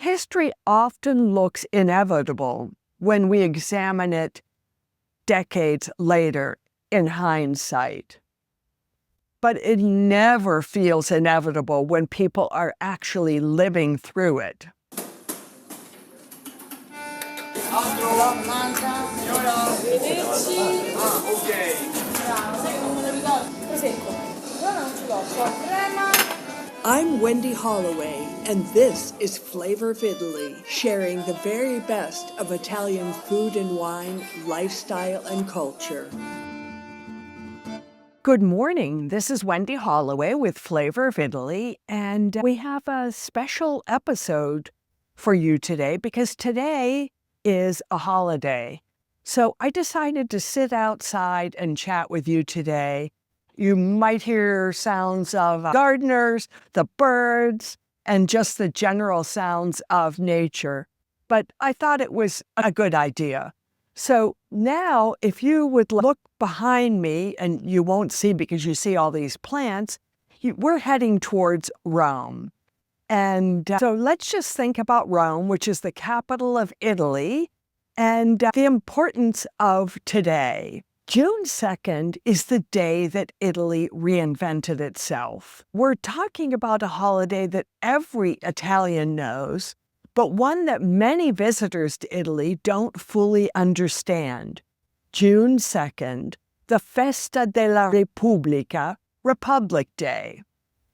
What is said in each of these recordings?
History often looks inevitable when we examine it decades later in hindsight. But it never feels inevitable when people are actually living through it. I'm Wendy Holloway, and this is Flavor of Italy, sharing the very best of Italian food and wine, lifestyle, and culture. Good morning. This is Wendy Holloway with Flavor of Italy, and we have a special episode for you today because today is a holiday. So I decided to sit outside and chat with you today. You might hear sounds of gardeners, the birds, and just the general sounds of nature. But I thought it was a good idea. So now, if you would look behind me, and you won't see because you see all these plants, we're heading towards Rome. And so let's just think about Rome, which is the capital of Italy, and the importance of today. June 2nd is the day that Italy reinvented itself. We're talking about a holiday that every Italian knows, but one that many visitors to Italy don't fully understand. June 2nd, the Festa della Repubblica, Republic Day.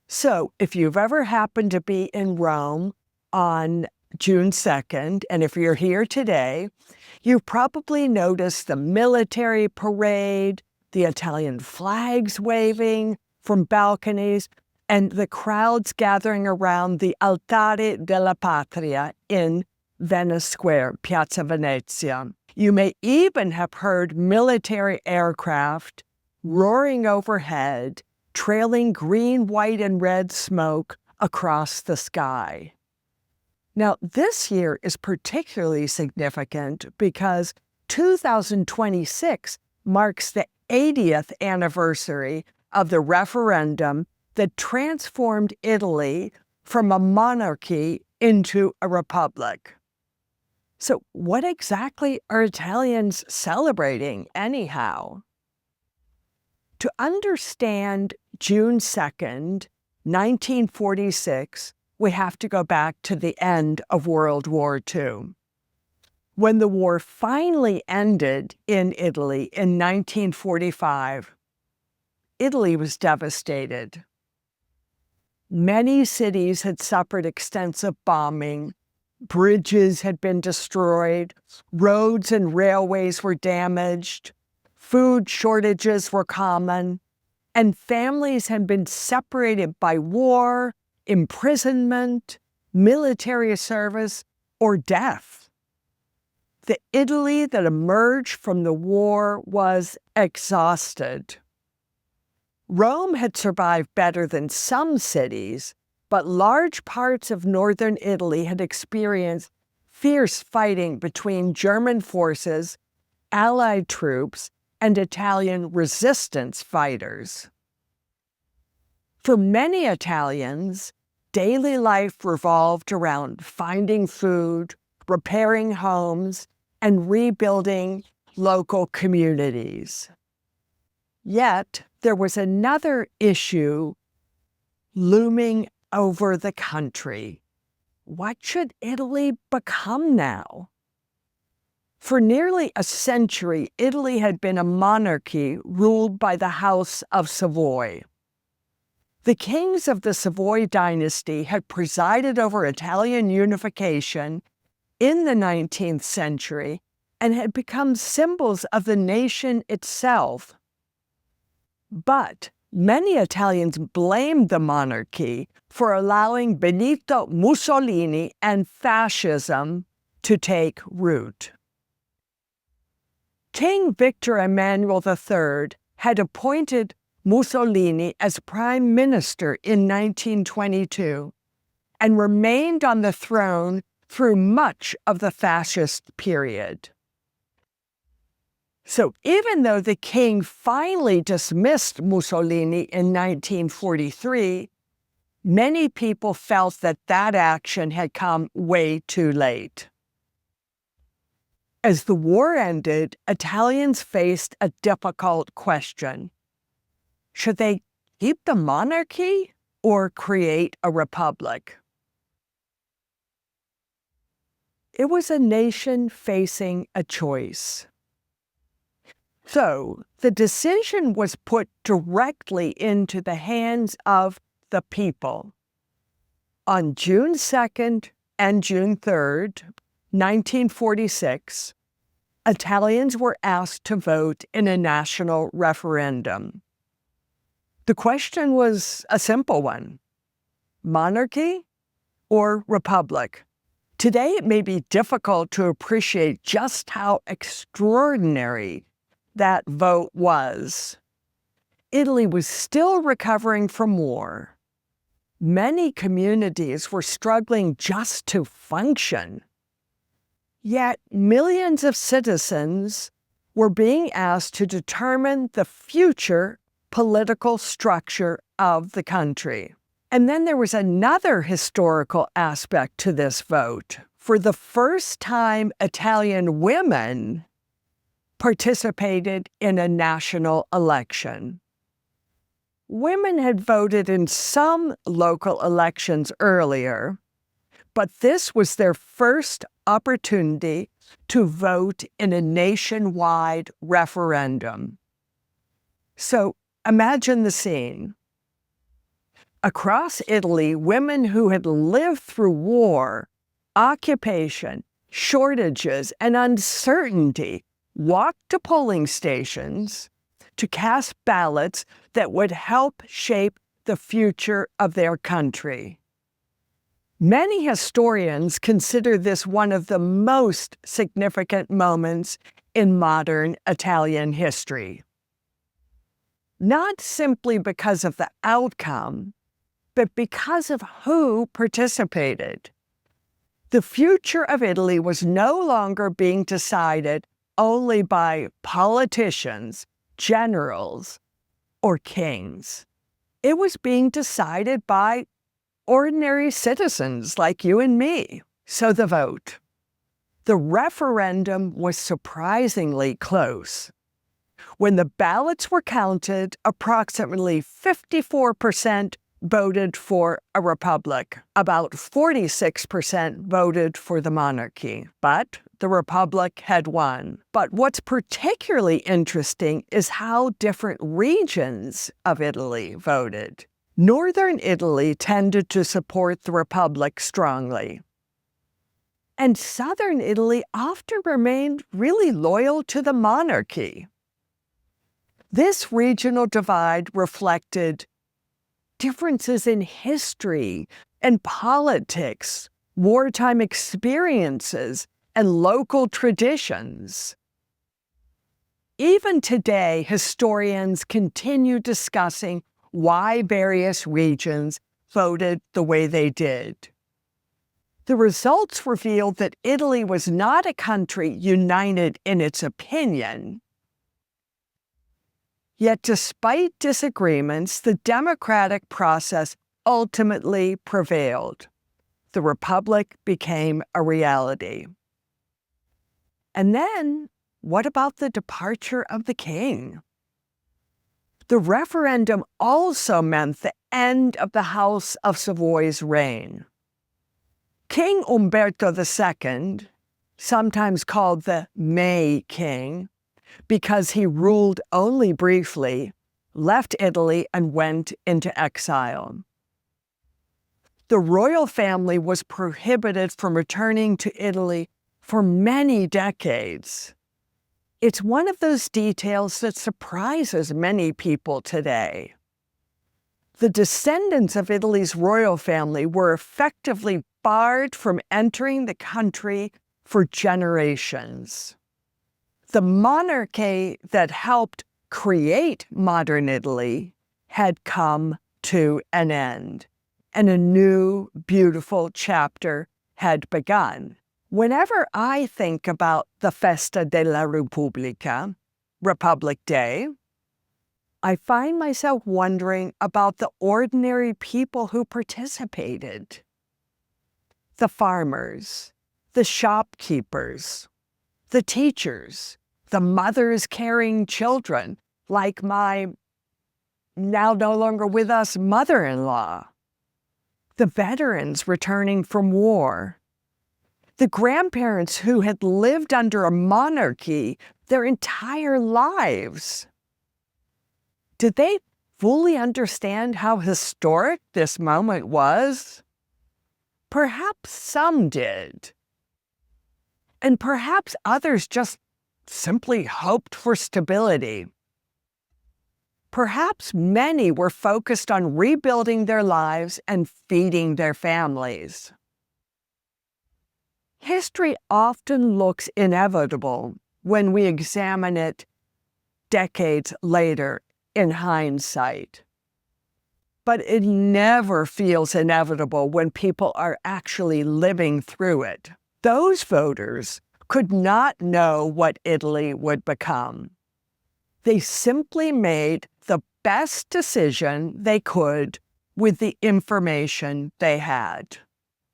So if you've ever happened to be in Rome on June 2nd, and if you're here today, you probably noticed the military parade, the Italian flags waving from balconies, and the crowds gathering around the Altare della Patria in Venice Square, Piazza Venezia. You may even have heard military aircraft roaring overhead, trailing green, white, and red smoke across the sky. Now, this year is particularly significant because 2026 marks the 80th anniversary of the referendum that transformed Italy from a monarchy into a republic. So what exactly are Italians celebrating anyhow? To understand June 2nd, 1946, we have to go back to the end of World War II. When the war finally ended in Italy in 1945, Italy was devastated. Many cities had suffered extensive bombing, bridges had been destroyed, roads and railways were damaged, food shortages were common, and families had been separated by war, imprisonment, military service, or death. The Italy that emerged from the war was exhausted. Rome had survived better than some cities, but large parts of northern Italy had experienced fierce fighting between German forces, Allied troops, and Italian resistance fighters. For many Italians, daily life revolved around finding food, repairing homes, and rebuilding local communities. Yet, there was another issue looming over the country. What should Italy become now? For nearly a century, Italy had been a monarchy ruled by the House of Savoy. The kings of the Savoy dynasty had presided over Italian unification in the 19th century and had become symbols of the nation itself. But many Italians blamed the monarchy for allowing Benito Mussolini and fascism to take root. King Victor Emmanuel III had appointed Mussolini as prime minister in 1922 and remained on the throne through much of the fascist period. So even though the king finally dismissed Mussolini in 1943, Many people felt that that action had come way too late. As the war ended, Italians faced a difficult question. Should they keep the monarchy or create a republic? It was a nation facing a choice. So the decision was put directly into the hands of the people. On June 2nd and June 3rd, 1946, Italians were asked to vote in a national referendum. The question was a simple one: monarchy or republic? Today, it may be difficult to appreciate just how extraordinary that vote was. Italy was still recovering from war. Many communities were struggling just to function. Yet millions of citizens were being asked to determine the future political structure of the country. And then there was another historical aspect to this vote. For the first time, Italian women participated in a national election. Women had voted in some local elections earlier, but this was their first opportunity to vote in a nationwide referendum. So imagine the scene. Across Italy, women who had lived through war, occupation, shortages, and uncertainty walked to polling stations to cast ballots that would help shape the future of their country. Many historians consider this one of the most significant moments in modern Italian history. Not simply because of the outcome, but because of who participated. The future of Italy was no longer being decided only by politicians, generals, or kings. It was being decided by ordinary citizens like you and me. So the vote. The referendum was surprisingly close. When the ballots were counted, approximately 54% voted for a republic. About 46% voted for the monarchy. But the republic had won. But what's particularly interesting is how different regions of Italy voted. Northern Italy tended to support the republic strongly. And southern Italy often remained really loyal to the monarchy. This regional divide reflected differences in history and politics, wartime experiences, and local traditions. Even today, historians continue discussing why various regions voted the way they did. The results revealed that Italy was not a country united in its opinion. Yet despite disagreements, the democratic process ultimately prevailed. The republic became a reality. And then, what about the departure of the king? The referendum also meant the end of the House of Savoy's reign. King Umberto II, sometimes called the May King, because he ruled only briefly, left Italy and went into exile. The royal family was prohibited from returning to Italy for many decades. It's one of those details that surprises many people today. The descendants of Italy's royal family were effectively barred from entering the country for generations. The monarchy that helped create modern Italy had come to an end, and a new, beautiful chapter had begun. Whenever I think about the Festa della Repubblica, Republic Day, I find myself wondering about the ordinary people who participated. The farmers, the shopkeepers, the teachers, the mothers carrying children, like my now no longer with us mother-in-law, the veterans returning from war, the grandparents who had lived under a monarchy their entire lives. Did they fully understand how historic this moment was? Perhaps some did. And perhaps others just simply hoped for stability. Perhaps many were focused on rebuilding their lives and feeding their families. History often looks inevitable when we examine it decades later in hindsight. But it never feels inevitable when people are actually living through it. Those voters could not know what Italy would become. They simply made the best decision they could with the information they had.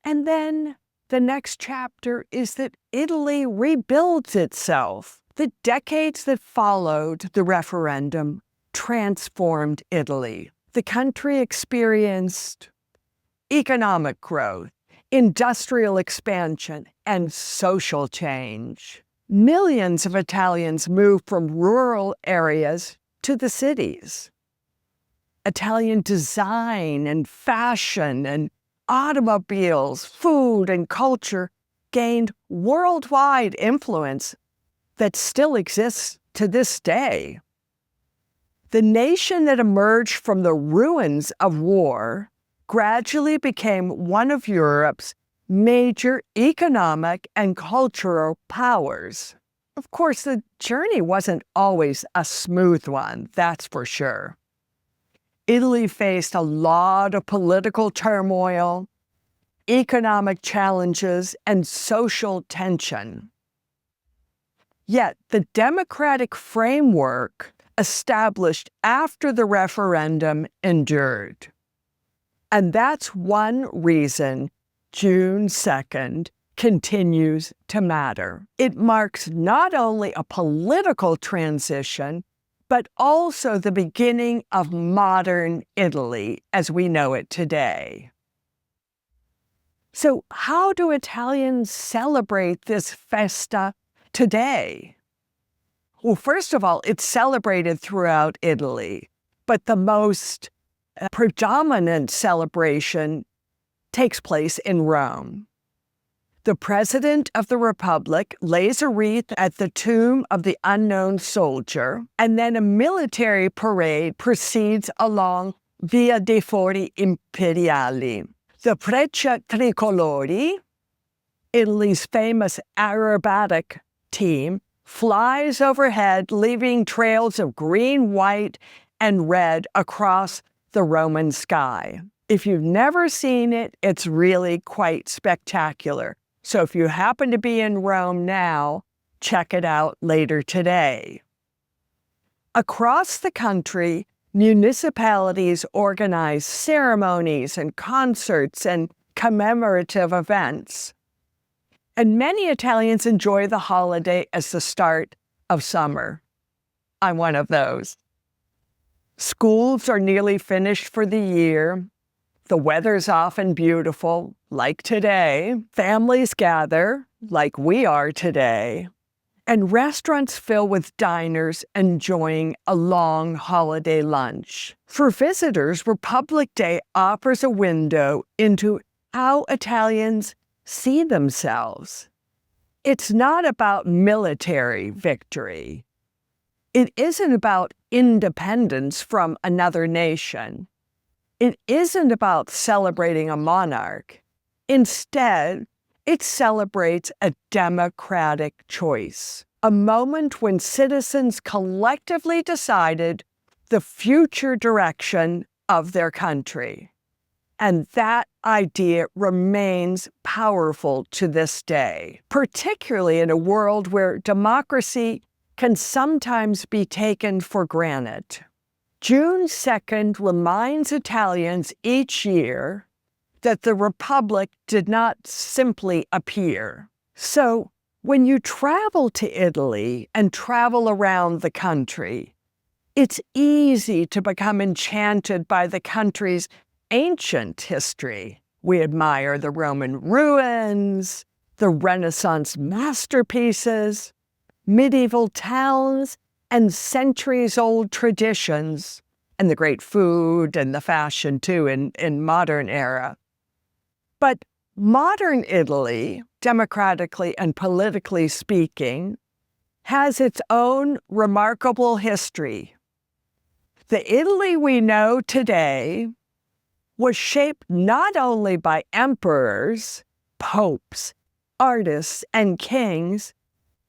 And then the next chapter is that Italy rebuilds itself. The decades that followed the referendum transformed Italy. The country experienced economic growth, industrial expansion, and social change. Millions of Italians moved from rural areas to the cities. Italian design and fashion and automobiles, food and culture gained worldwide influence that still exists to this day. The nation that emerged from the ruins of war gradually became one of Europe's major economic and cultural powers. Of course, the journey wasn't always a smooth one, that's for sure. Italy faced a lot of political turmoil, economic challenges, and social tension. Yet the democratic framework established after the referendum endured. And that's one reason June 2nd continues to matter. It marks not only a political transition, but also the beginning of modern Italy as we know it today. So how do Italians celebrate this festa today? Well, first of all, it's celebrated throughout Italy, but the most predominant celebration takes place in Rome. The President of the Republic lays a wreath at the tomb of the unknown soldier, and then a military parade proceeds along Via dei Fori Imperiali. The Frecce Tricolori, Italy's famous aerobatic team, flies overhead, leaving trails of green, white, and red across the Roman sky. If you've never seen it, it's really quite spectacular. So if you happen to be in Rome now, check it out later today. Across the country, municipalities organize ceremonies and concerts and commemorative events. And many Italians enjoy the holiday as the start of summer. I'm one of those. Schools are nearly finished for the year. The weather's often beautiful, like today. Families gather, like we are today. And restaurants fill with diners enjoying a long holiday lunch. For visitors, Republic Day offers a window into how Italians see themselves. It's not about military victory. It isn't about independence from another nation. It isn't about celebrating a monarch. Instead, it celebrates a democratic choice, a moment when citizens collectively decided the future direction of their country. And that idea remains powerful to this day, particularly in a world where democracy can sometimes be taken for granted. June 2nd reminds Italians each year that the Republic did not simply appear. So when you travel to Italy and travel around the country, it's easy to become enchanted by the country's ancient history. We admire the Roman ruins, the Renaissance masterpieces, medieval towns, and centuries-old traditions, and the great food and the fashion, too, in modern era. But modern Italy, democratically and politically speaking, has its own remarkable history. The Italy we know today was shaped not only by emperors, popes, artists, and kings,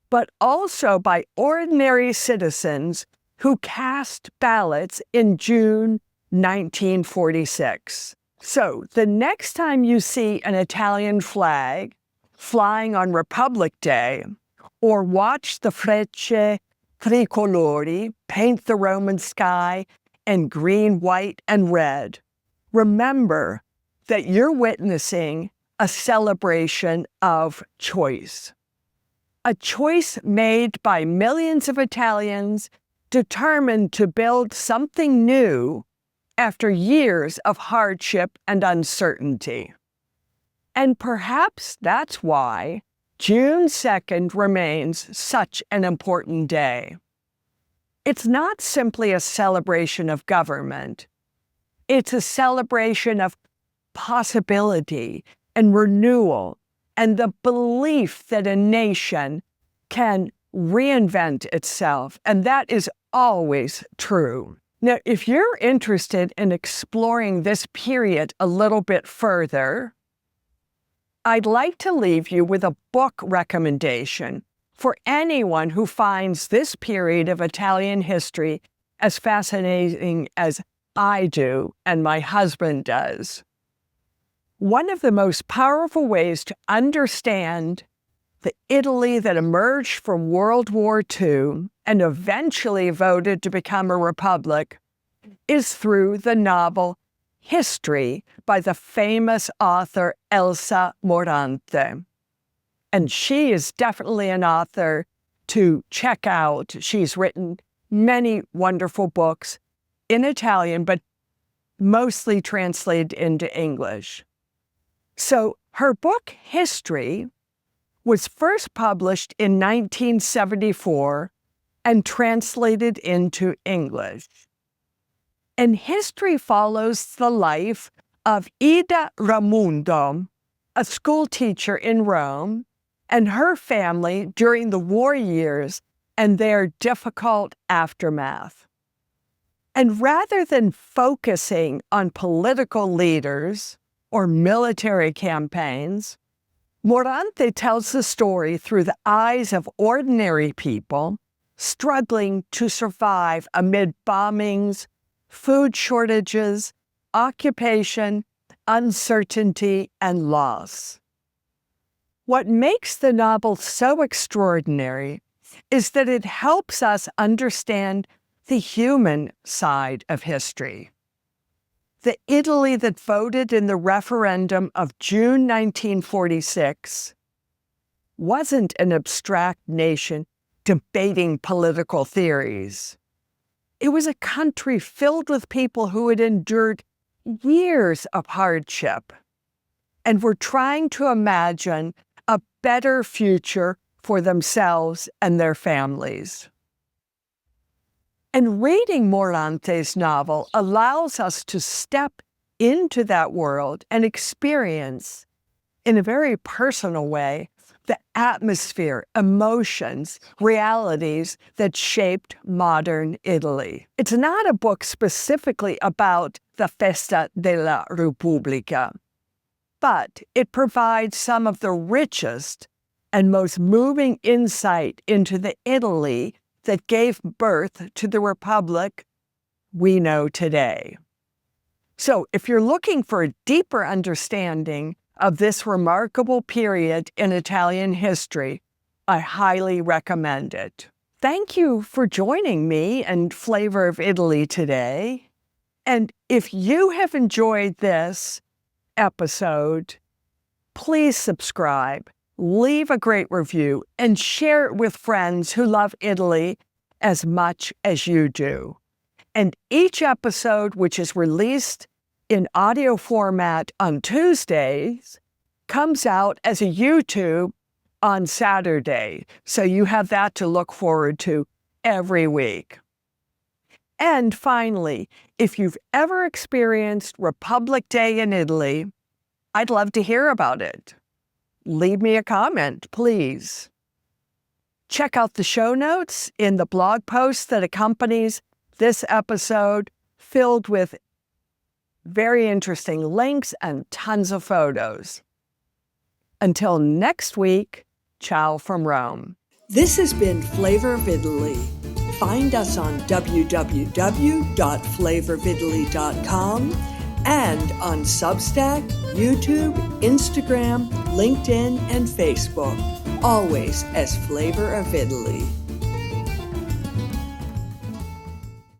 but also by ordinary citizens who cast ballots in June 1946. So the next time you see an Italian flag flying on Republic Day, or watch the Frecce Tricolori paint the Roman sky in green, white, and red, remember that you're witnessing a celebration of choice. A choice made by millions of Italians determined to build something new after years of hardship and uncertainty. And perhaps that's why June 2nd remains such an important day. It's not simply a celebration of government. It's a celebration of possibility and renewal and the belief that a nation can reinvent itself, and that is always true. Now, if you're interested in exploring this period a little bit further, I'd like to leave you with a book recommendation for anyone who finds this period of Italian history as fascinating as I do and my husband does. One of the most powerful ways to understand the Italy that emerged from World War II and eventually voted to become a republic is through the novel History by the famous author Elsa Morante. And she is definitely an author to check out. She's written many wonderful books in Italian, but mostly translated into English. So her book, History, was first published in 1974 and translated into English. And History follows the life of Ida Ramundo, a school teacher in Rome, and her family during the war years and their difficult aftermath. And rather than focusing on political leaders or military campaigns, Morante tells the story through the eyes of ordinary people struggling to survive amid bombings, food shortages, occupation, uncertainty, and loss. What makes the novel so extraordinary is that it helps us understand the human side of history. The Italy that voted in the referendum of June 1946 wasn't an abstract nation debating political theories. It was a country filled with people who had endured years of hardship and were trying to imagine a better future for themselves and their families. And reading Morante's novel allows us to step into that world and experience, in a very personal way, the atmosphere, emotions, realities that shaped modern Italy. It's not a book specifically about the Festa della Repubblica, but it provides some of the richest and most moving insight into the Italy that gave birth to the Republic we know today. So if you're looking for a deeper understanding of this remarkable period in Italian history, I highly recommend it. Thank you for joining me and Flavor of Italy today. And if you have enjoyed this episode, please subscribe, leave a great review, and share it with friends who love Italy as much as you do. And each episode, which is released in audio format on Tuesdays, comes out as a YouTube on Saturday. So you have that to look forward to every week. And finally, if you've ever experienced Republic Day in Italy, I'd love to hear about it. Leave me a comment, please. Check out the show notes in the blog post that accompanies this episode, filled with very interesting links and tons of photos. Until next week, ciao from Rome. This has been Flavor of Italy. Find us on www.flavorofitaly.com and on Substack, YouTube, Instagram, LinkedIn, and Facebook, always as Flavor of Italy.